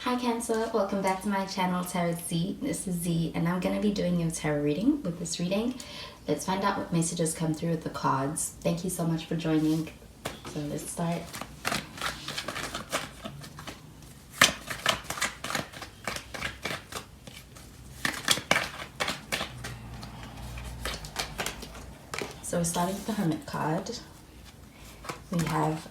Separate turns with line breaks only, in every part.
Hi Cancer, welcome back to my channel Tarot Z. This is Z and I'm going to be doing your tarot reading with this reading. Let's find out what messages come through with the cards. Thank you so much for joining. So let's start. So we're starting with the Hermit card. We have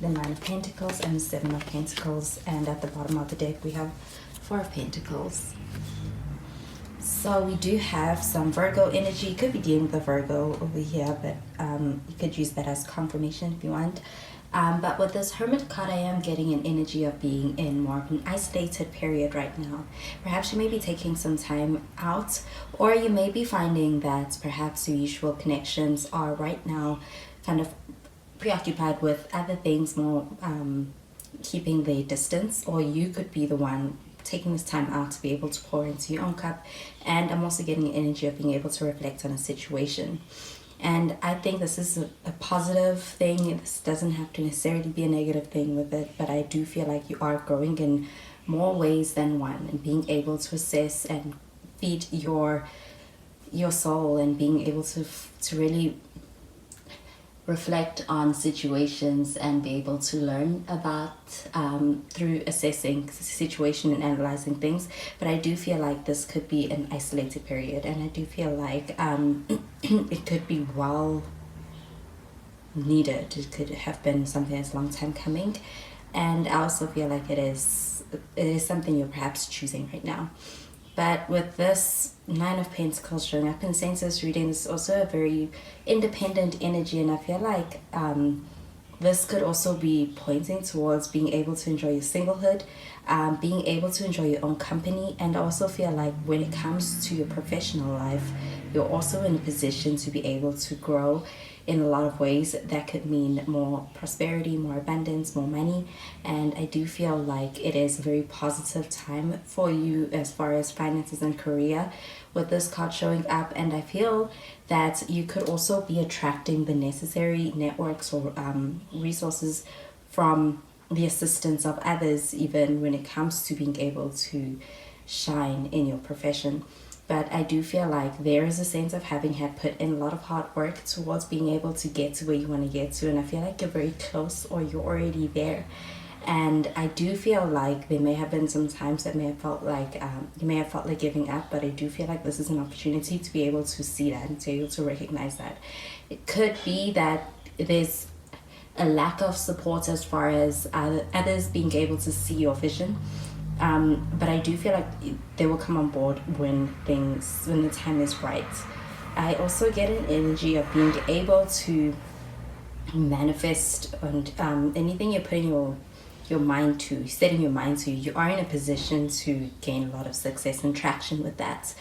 the Nine of Pentacles and the Seven of Pentacles, and at the bottom of the deck we have Four of Pentacles. So we do have some Virgo energy. You could be dealing with a Virgo over here, but you could use that as confirmation if you want. But with this Hermit card, I am getting an energy of being in more of an isolated period right now. Perhaps you may be taking some time out, or you may be finding that perhaps your usual connections are right now kind of preoccupied with other things, more keeping their distance, or you could be the one taking this time out to be able to pour into your own cup. And I'm also getting an energy of being able to reflect on a situation. And I think this is a positive thing. This doesn't have to necessarily be a negative thing with it, but I do feel like you are growing in more ways than one, and being able to assess and feed your soul, and being able to really reflect on situations and be able to learn about through assessing the situation and analyzing things. But I do feel like this could be an isolated period, and I do feel like it could be well needed. It could have been something that's a long time coming, and I also feel like it is something you're perhaps choosing right now. But with this Nine of Pentacles showing up in Census reading, this is also a very independent energy, and I feel like this could also be pointing towards being able to enjoy your singlehood, being able to enjoy your own company, and I also feel like when it comes to your professional life, you're also in a position to be able to grow in a lot of ways. That could mean more prosperity, more abundance, more money, and I do feel like it is a very positive time for you as far as finances and career with this card showing up. And I feel that you could also be attracting the necessary networks or resources from the assistance of others, even when it comes to being able to shine in your profession. But I do feel like there is a sense of having had put in a lot of hard work towards being able to get to where you want to get to, and I feel like you're very close, or you're already there. And I do feel like there may have been some times that may have felt like you may have felt like giving up, but I do feel like this is an opportunity to be able to see that and to be able to recognize that. It could be that there's a lack of support as far as others being able to see your vision. But I do feel like they will come on board when the time is right. I also get an energy of being able to manifest, and anything you're putting your mind to, setting your mind to, you are in a position to gain a lot of success and traction with that.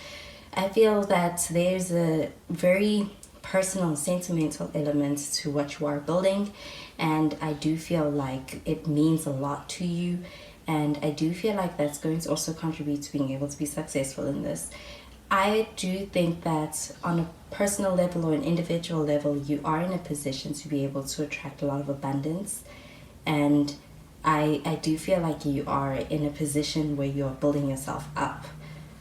I feel that there's a very personal, sentimental element to what you are building, and I do feel like it means a lot to you. And I do feel like that's going to also contribute to being able to be successful in this. I do think that on a personal level or an individual level, you are in a position to be able to attract a lot of abundance. And I do feel like you are in a position where you're building yourself up.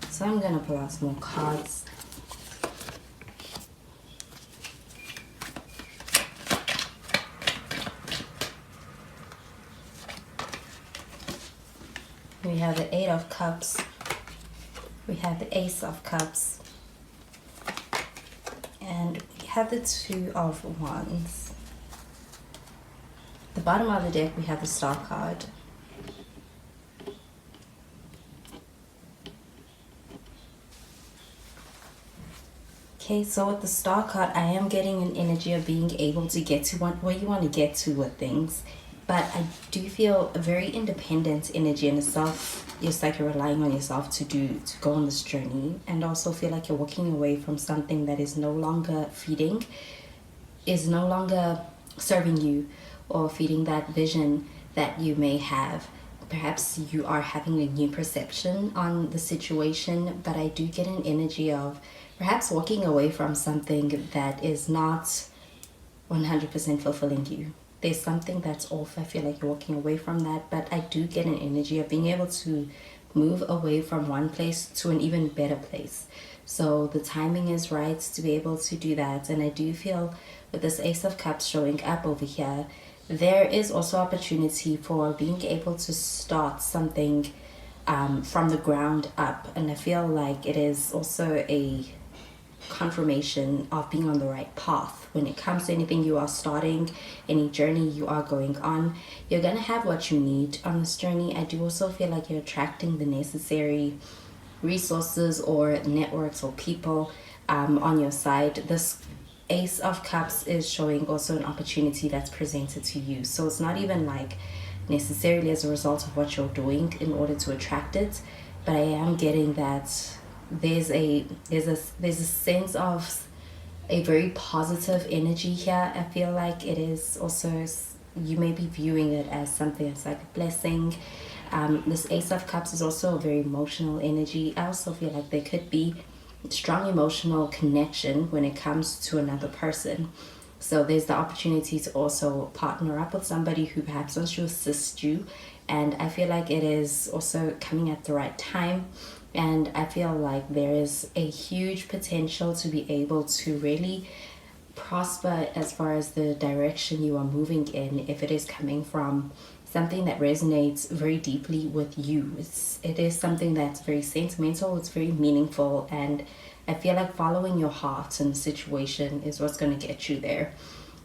So I'm going to pull out some more cards. We have the Eight of Cups, we have the Ace of Cups, and we have the Two of Wands. At the bottom of the deck we have the Star card. Okay, so with the Star card, I am getting an energy of being able to get to where you want to get to with things. But I do feel a very independent energy in itself. It's like you're relying on yourself to go on this journey, and also feel like you're walking away from something that is no longer feeding, is no longer serving you, or feeding that vision that you may have. Perhaps you are having a new perception on the situation, but I do get an energy of perhaps walking away from something that is not 100% fulfilling you. there's something that's off. I feel like you're walking away from that, but I do get an energy of being able to move away from one place to an even better place. So the timing is right to be able to do that. And I do feel with this Ace of Cups showing up over here, there is also opportunity for being able to start something from the ground up. And I feel like it is also a confirmation of being on the right path when it comes to anything you are starting, any journey you are going on. You're gonna have what you need on this journey. I do also feel like you're attracting the necessary resources or networks or people on your side. This Ace of Cups is showing also an opportunity that's presented to you, so it's not even like necessarily as a result of what you're doing in order to attract it, but I am getting that there's a sense of a very positive energy here. I feel like it is also, you may be viewing it as something that's like a blessing. This Ace of Cups is also a very emotional energy. I also feel like there could be strong emotional connection when it comes to another person. So there's the opportunity to also partner up with somebody who perhaps wants to assist you. And I feel like it is also coming at the right time. And I feel like there is a huge potential to be able to really prosper as far as the direction you are moving in, if it is coming from something that resonates very deeply with you. It is something that's very sentimental, it's very meaningful, and I feel like following your heart in the situation is what's going to get you there.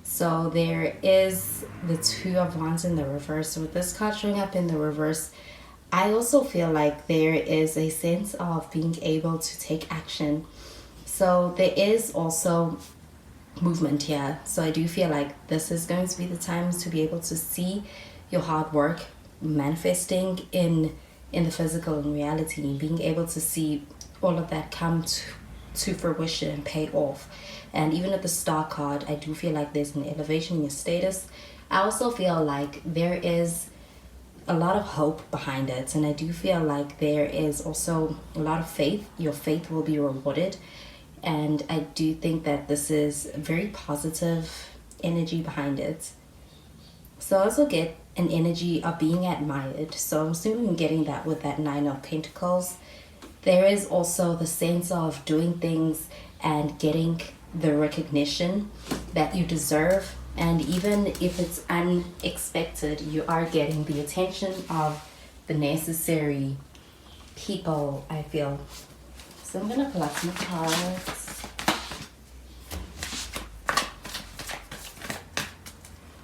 So there is the Two of Wands in the reverse. So with this card showing up in the reverse, I also feel like there is a sense of being able to take action. So there is also movement here. So I do feel like this is going to be the time to be able to see your hard work manifesting in the physical and reality, being able to see all of that come to fruition and pay off. And even with the Star card, I do feel like there's an elevation in your status. I also feel like there is a lot of hope behind it, and I do feel like there is also a lot of faith. Your faith will be rewarded, and I do think that this is very positive energy behind it. So I also get an energy of being admired. So I'm assuming getting that with that Nine of Pentacles. There is also the sense of doing things and getting the recognition that you deserve. And even if it's unexpected, you are getting the attention of the necessary people, I feel. So I'm going to pull up some cards.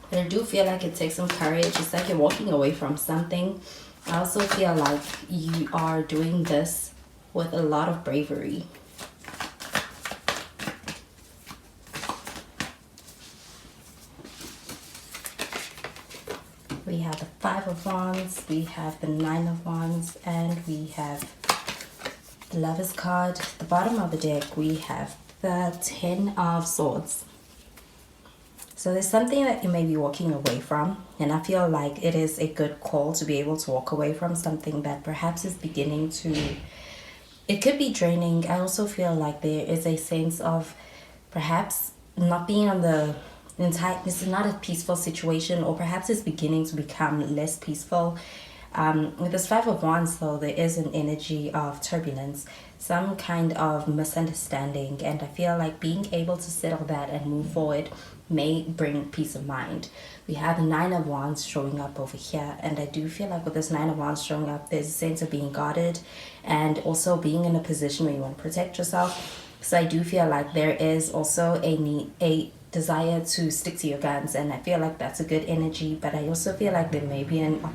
But I do feel like it takes some courage. It's like you're walking away from something. I also feel like you are doing this with a lot of bravery. We have the Five of Wands, we have the Nine of Wands, and we have the Lovers card. At the bottom of the deck, we have the Ten of Swords. So there's something that you may be walking away from, and I feel like it is a good call to be able to walk away from something that perhaps is beginning to, it could be draining. I also feel like there is a sense of perhaps not being on the entire, this is not a peaceful situation, or perhaps it's beginning to become less peaceful. With this Five of Wands though, there is an energy of turbulence, some kind of misunderstanding, and I feel like being able to settle that and move forward may bring peace of mind. We have the Nine of Wands showing up over here, and I do feel like with this Nine of Wands showing up, there's a sense of being guarded and also being in a position where you want to protect yourself. So I do feel like there is also a desire to stick to your guns, and I feel like that's a good energy. But I also feel like there may be an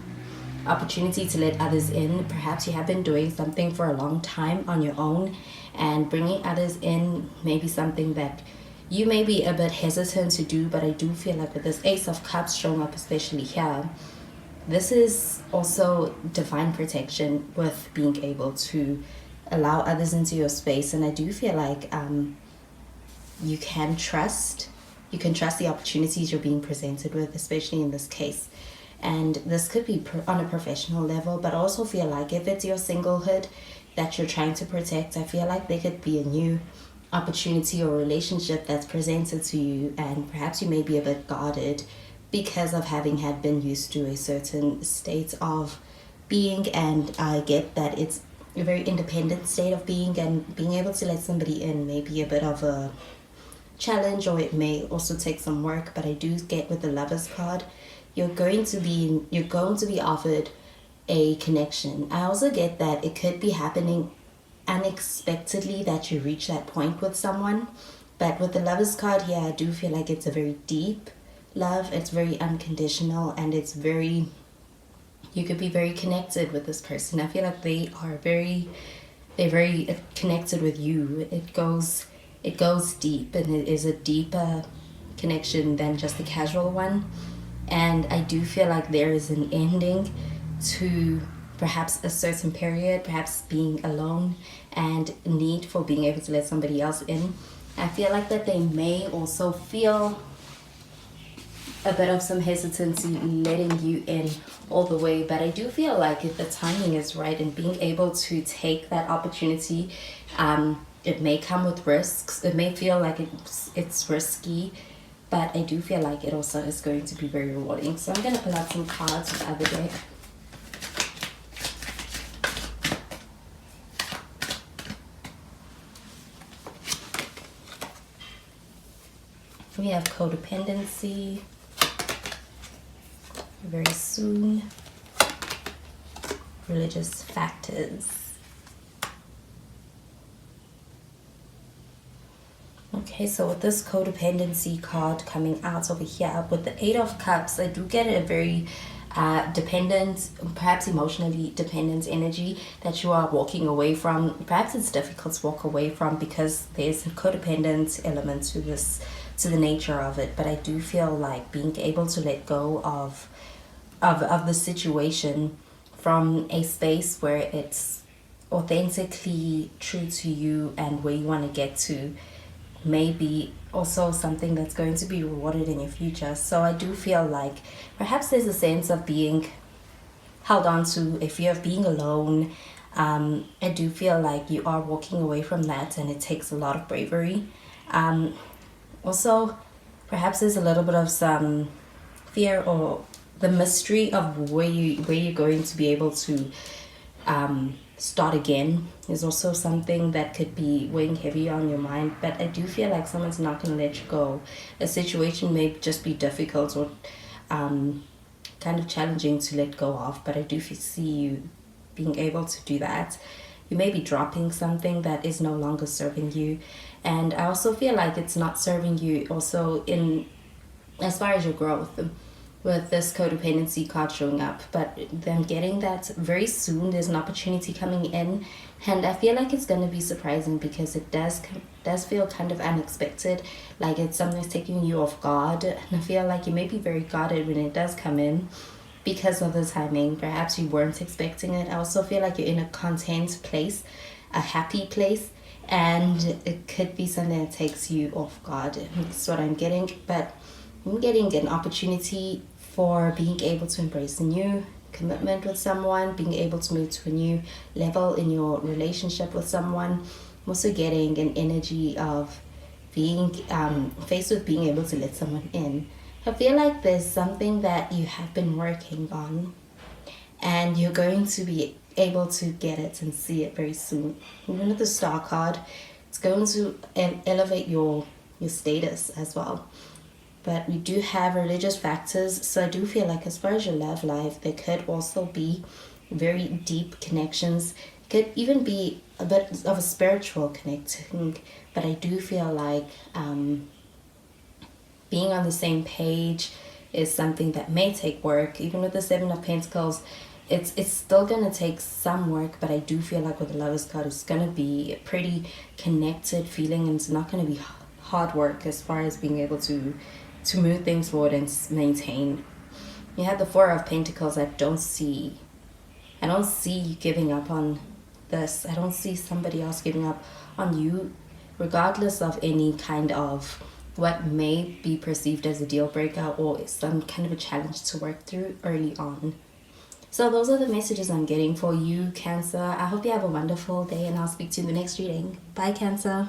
opportunity to let others in. Perhaps you have been doing something for a long time on your own, and bringing others in may be something that you may be a bit hesitant to do. But I do feel like with this Ace of Cups showing up, especially here, this is also divine protection with being able to allow others into your space. And I do feel like you can trust the opportunities you're being presented with, especially in this case. And this could be on a professional level, but I also feel like if it's your singlehood that you're trying to protect, I feel like there could be a new opportunity or relationship that's presented to you, and perhaps you may be a bit guarded because of having had been used to a certain state of being, and I get that it's a very independent state of being, and being able to let somebody in may be a bit of a challenge, or it may also take some work. But I do get with the Lovers card, you're going to be offered a connection. I also get that it could be happening unexpectedly that you reach that point with someone. But with the Lovers card here, I do feel like it's a very deep love. It's very unconditional, and you could be very connected with this person. I feel like they're very connected with you. It goes deep, and it is a deeper connection than just a casual one. And I do feel like there is an ending to perhaps a certain period, perhaps being alone and need for being able to let somebody else in. I feel like that they may also feel a bit of some hesitancy letting you in all the way, but I do feel like if the timing is right and being able to take that opportunity, it may come with risks. It may feel like it's risky, but I do feel like it also is going to be very rewarding. So I'm going to pull out some cards from the other deck. We have codependency, very soon, religious factors. Okay, so with this codependency card coming out over here, with the Eight of Cups, I do get a very dependent, perhaps emotionally dependent energy that you are walking away from. Perhaps it's difficult to walk away from because there's a codependent element to this, to the nature of it. But I do feel like being able to let go of the situation from a space where it's authentically true to you and where you want to get to, maybe also something that's going to be rewarded in your future. So I do feel like perhaps there's a sense of being held on to, a fear of being alone. I do feel like you are walking away from that, and it takes a lot of bravery. Also, perhaps there's a little bit of some fear or the mystery of where you're going to be able to start again is also something that could be weighing heavy on your mind. But I do feel like someone's not going to let you go. A situation may just be difficult or kind of challenging to let go of, but I do see you being able to do that. You may be dropping something that is no longer serving you, and I also feel like it's not serving you also in as far as your growth, with this codependency card showing up. But then getting that very soon, there's an opportunity coming in, and I feel like it's going to be surprising because it does feel kind of unexpected, like it's something that's taking you off guard. And I feel like you may be very guarded when it does come in because of the timing. Perhaps you weren't expecting it. I also feel like you're in a content place, a happy place, and it could be something that takes you off guard. That's what I'm getting. But I'm getting an opportunity for being able to embrace a new commitment with someone, being able to move to a new level in your relationship with someone. I'm also getting an energy of being faced with being able to let someone in. I feel like there's something that you have been working on, and you're going to be able to get it and see it very soon. Even with the Star card, it's going to elevate your status as well. But we do have religious factors, so I do feel like as far as your love life, there could also be very deep connections. It could even be a bit of a spiritual connecting, but I do feel like being on the same page is something that may take work. Even with the Seven of Pentacles, it's still going to take some work, but I do feel like with the Lovers card, it's going to be a pretty connected feeling, and it's not going to be hard work as far as being able to move things forward and maintain. You have the Four of Pentacles. I don't see you giving up on this. I don't see somebody else giving up on you, regardless of any kind of what may be perceived as a deal breaker or some kind of a challenge to work through early on. So those are the messages I'm getting for you, Cancer. I hope you have a wonderful day, and I'll speak to you in the next reading. Bye, Cancer.